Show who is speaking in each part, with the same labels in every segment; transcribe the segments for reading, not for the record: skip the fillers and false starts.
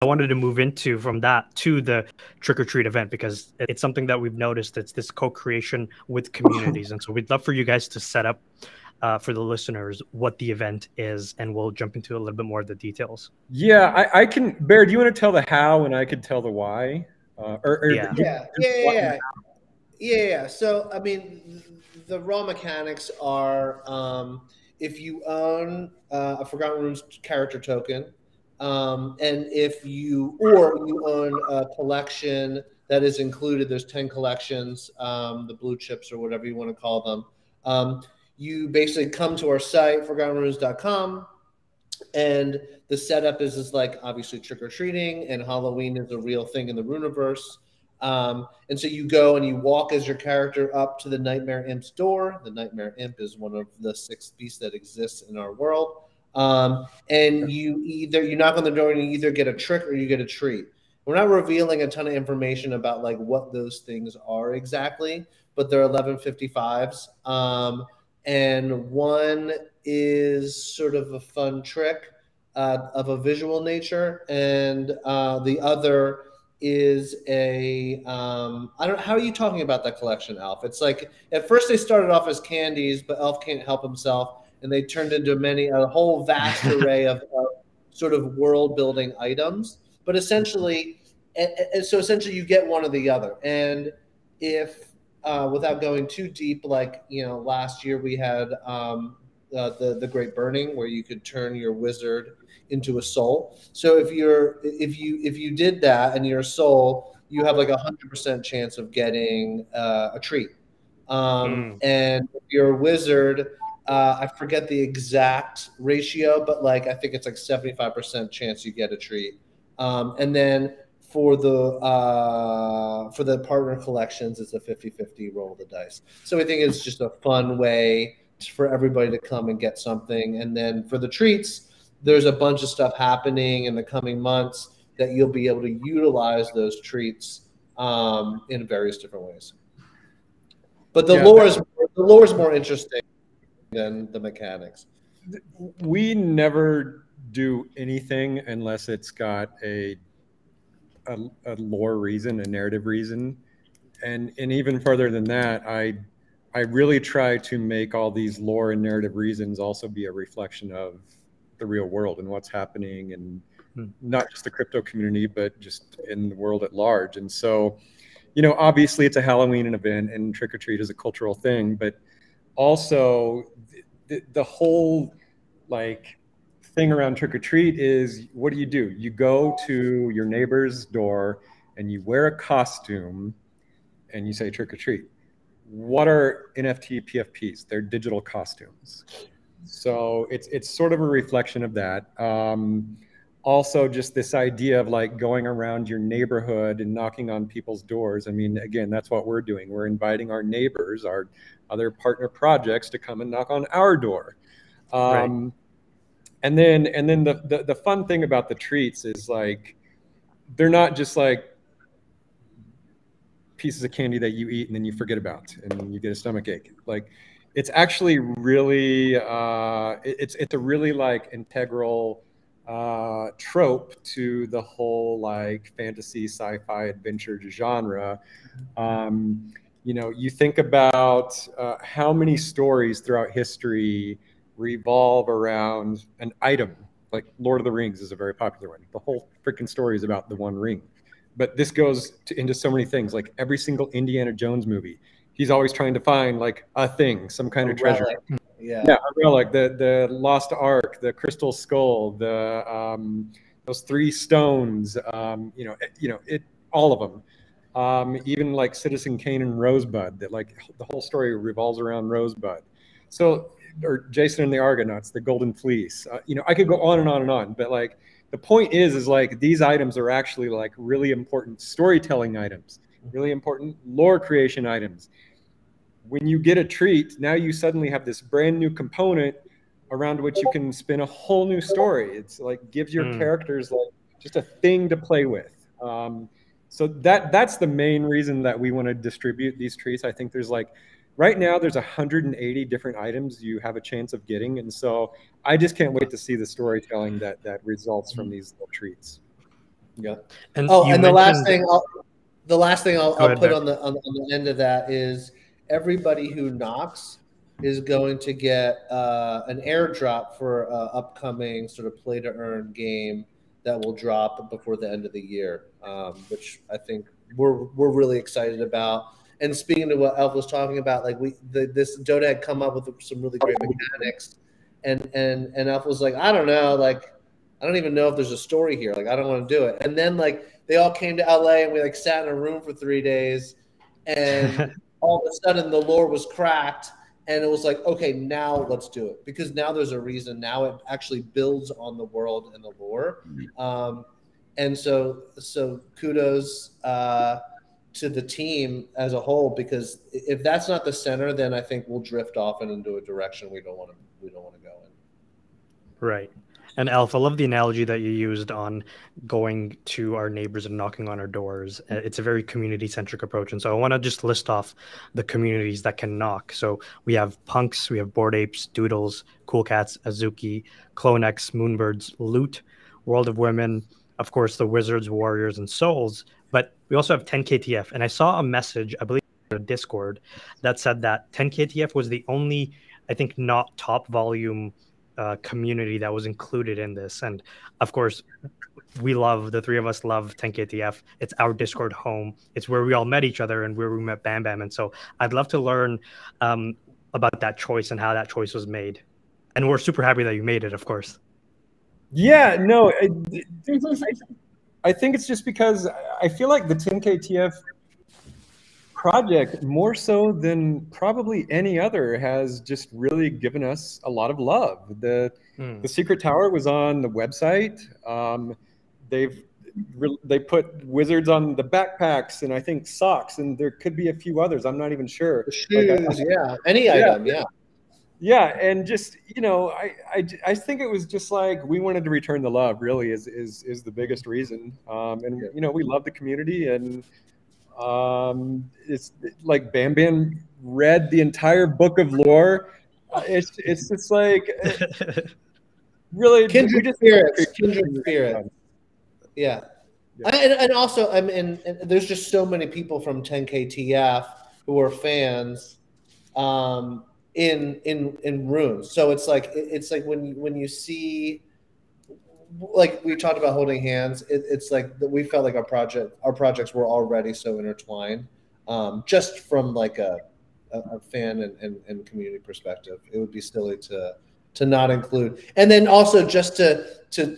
Speaker 1: wanted to move into from that to the trick or treat event, because it's something that we've noticed. It's this co-creation with communities. And so we'd love for you guys to set up for the listeners what the event is, and we'll jump into a little bit more of the details.
Speaker 2: Yeah, I can. Bear, do you want to tell the how and I could tell the why?
Speaker 3: Yeah. So, I mean, the raw mechanics are if you own a Forgotten Runes character token, and if you own a collection that is included, there's 10 collections, the blue chips or whatever you want to call them. You basically come to our site, ForgottenRunes.com, and the setup is like obviously trick or treating, and Halloween is a real thing in the Runeverse. And so you go and you walk as your character up to the Nightmare Imp's door. The Nightmare Imp is one of the 6 beasts that exists in our world. And you knock on the door and you either get a trick or you get a treat. We're not revealing a ton of information about like what those things are exactly, but they're 1155s. And one is sort of a fun trick of a visual nature, and the other is a I don't know, how are you talking about that collection, Alf? It's like at first they started off as candies, but Elf can't help himself, and they turned into a whole vast array of sort of world building items. But essentially, essentially you get one or the other. And if without going too deep, like last year we had the Great Burning, where you could turn your wizard into a soul. So if you did that and you're a soul, you have like 100% chance of getting a treat. And if you're a wizard, I forget the exact ratio, but like I think it's like 75% chance you get a treat. And then for the partner collections, it's a 50-50 roll of the dice. So I think it's just a fun way for everybody to come and get something. And then for the treats, there's a bunch of stuff happening in the coming months that you'll be able to utilize those treats in various different ways. But the lore is more interesting than the mechanics.
Speaker 2: We never do anything unless it's got a lore reason, a narrative reason, and even further than that, I really try to make all these lore and narrative reasons also be a reflection of the real world and what's happening, and not just the crypto community, but just in the world at large. And so, obviously it's a Halloween event and trick or treat is a cultural thing, but also the whole like thing around trick or treat is, what do? You go to your neighbor's door and you wear a costume and you say trick or treat. What are NFT PFPs? They're digital costumes. So it's sort of a reflection of that. Also, just this idea of like going around your neighborhood and knocking on people's doors. I mean, again, that's what we're doing. We're inviting our neighbors, our other partner projects, to come and knock on our door.
Speaker 1: Right.
Speaker 2: And then the fun thing about the treats is like, they're not just like pieces of candy that you eat and then you forget about and you get a stomach ache. Like, it's actually really it's a really like integral trope to the whole like fantasy, sci-fi, adventure genre. You think about how many stories throughout history revolve around an item. Like Lord of the Rings is a very popular one. The whole freaking story is about the one ring. But this goes into so many things. Like every single Indiana Jones movie, he's always trying to find like a thing, some kind of treasure. Yeah, a relic, the lost ark, the crystal skull, those 3 stones. All of them. Even like Citizen Kane and Rosebud, that like the whole story revolves around Rosebud. So, or Jason and the Argonauts, the Golden Fleece. I could go on and on and on, but like the point is like these items are actually like really important storytelling items, really important lore creation items. When you get a treat, now you suddenly have this brand new component around which you can spin a whole new story. It's like gives your characters like just a thing to play with. So that's the main reason that we want to distribute these treats. I think there's like, right now there's 180 different items you have a chance of getting. And so I just can't wait to see the storytelling that results from these little treats.
Speaker 3: Yeah.
Speaker 1: And
Speaker 3: Oh,
Speaker 1: you
Speaker 3: and
Speaker 1: mentioned,
Speaker 3: the last thing I'll
Speaker 1: go ahead,
Speaker 3: put
Speaker 1: Bear.
Speaker 3: on the end of that is everybody who knocks is going to get an airdrop for an upcoming sort of play to earn game that will drop before the end of the year, which I think we're really excited about. And speaking to what Elf was talking about, like this Dota had come up with some really great mechanics, and Elf was like, I don't know, like I don't even know if there's a story here. Like, I don't want to do it. And then like they all came to LA and we like sat in a room for 3 days, and all of a sudden the lore was cracked, and it was like, okay, now let's do it, because now there's a reason. Now it actually builds on the world and the lore. And so kudos to the team as a whole, because if that's not the center, then I think we'll drift off into a direction we don't want to go in.
Speaker 1: Right. And Alf, I love the analogy that you used on going to our neighbors and knocking on our doors. It's a very community-centric approach. And so I want to just list off the communities that can knock. So we have Punks, we have Bored Apes, Doodles, Cool Cats, Azuki, CloneX, Moonbirds, Loot, World of Women, of course, the Wizards, Warriors, and Souls. But we also have 10KTF. And I saw a message, I believe, on Discord that said that 10KTF was the only, I think, not top volume community that was included in this. And of course, the three of us love 10KTF. It's our Discord home. It's where we all met each other and where we met Bam Bam. And so I'd love to learn about that choice and how that choice was made. And we're super happy that you made it, of course.
Speaker 2: Yeah, no, I think it's just because I feel like the 10KTF project, more so than probably any other, has just really given us a lot of love. The Secret Tower was on the website. They put Wizards on the backpacks and I think socks, and there could be a few others. I'm not even sure.
Speaker 3: The shoes, any item, yeah.
Speaker 2: Yeah, and just, you know, I think it was just like we wanted to return the love. Really, is the biggest reason. And you know, we love the community, and it's like Bam Bam read the entire book of lore. It's just like really
Speaker 3: kindred spirits. Yeah. And also, I mean, and there's just so many people from 10KTF who are fans in Runes. So it's like when you see, like we talked about holding hands, it's like that we felt like our projects were already so intertwined, just from like a fan and community perspective. It would be silly to not include. And then also just to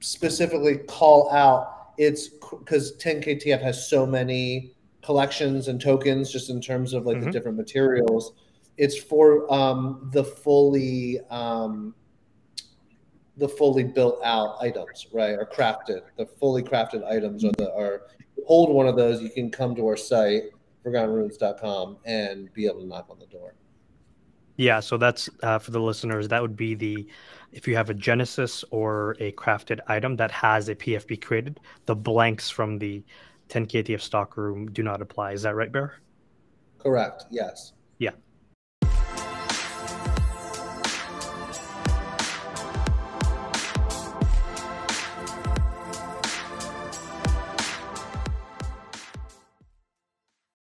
Speaker 3: specifically call out, it's because 10KTF has so many collections and tokens just in terms of like the different materials. It's for the fully built out items, right? Or crafted. The fully crafted items are hold one of those. You can come to our site, ForgottenRunes.com, and be able to knock on the door.
Speaker 1: Yeah, so that's for the listeners. That would be if you have a Genesis or a crafted item that has a PFP created, the blanks from the 10KTF stock room do not apply. Is that right, Bear?
Speaker 3: Correct. Yes.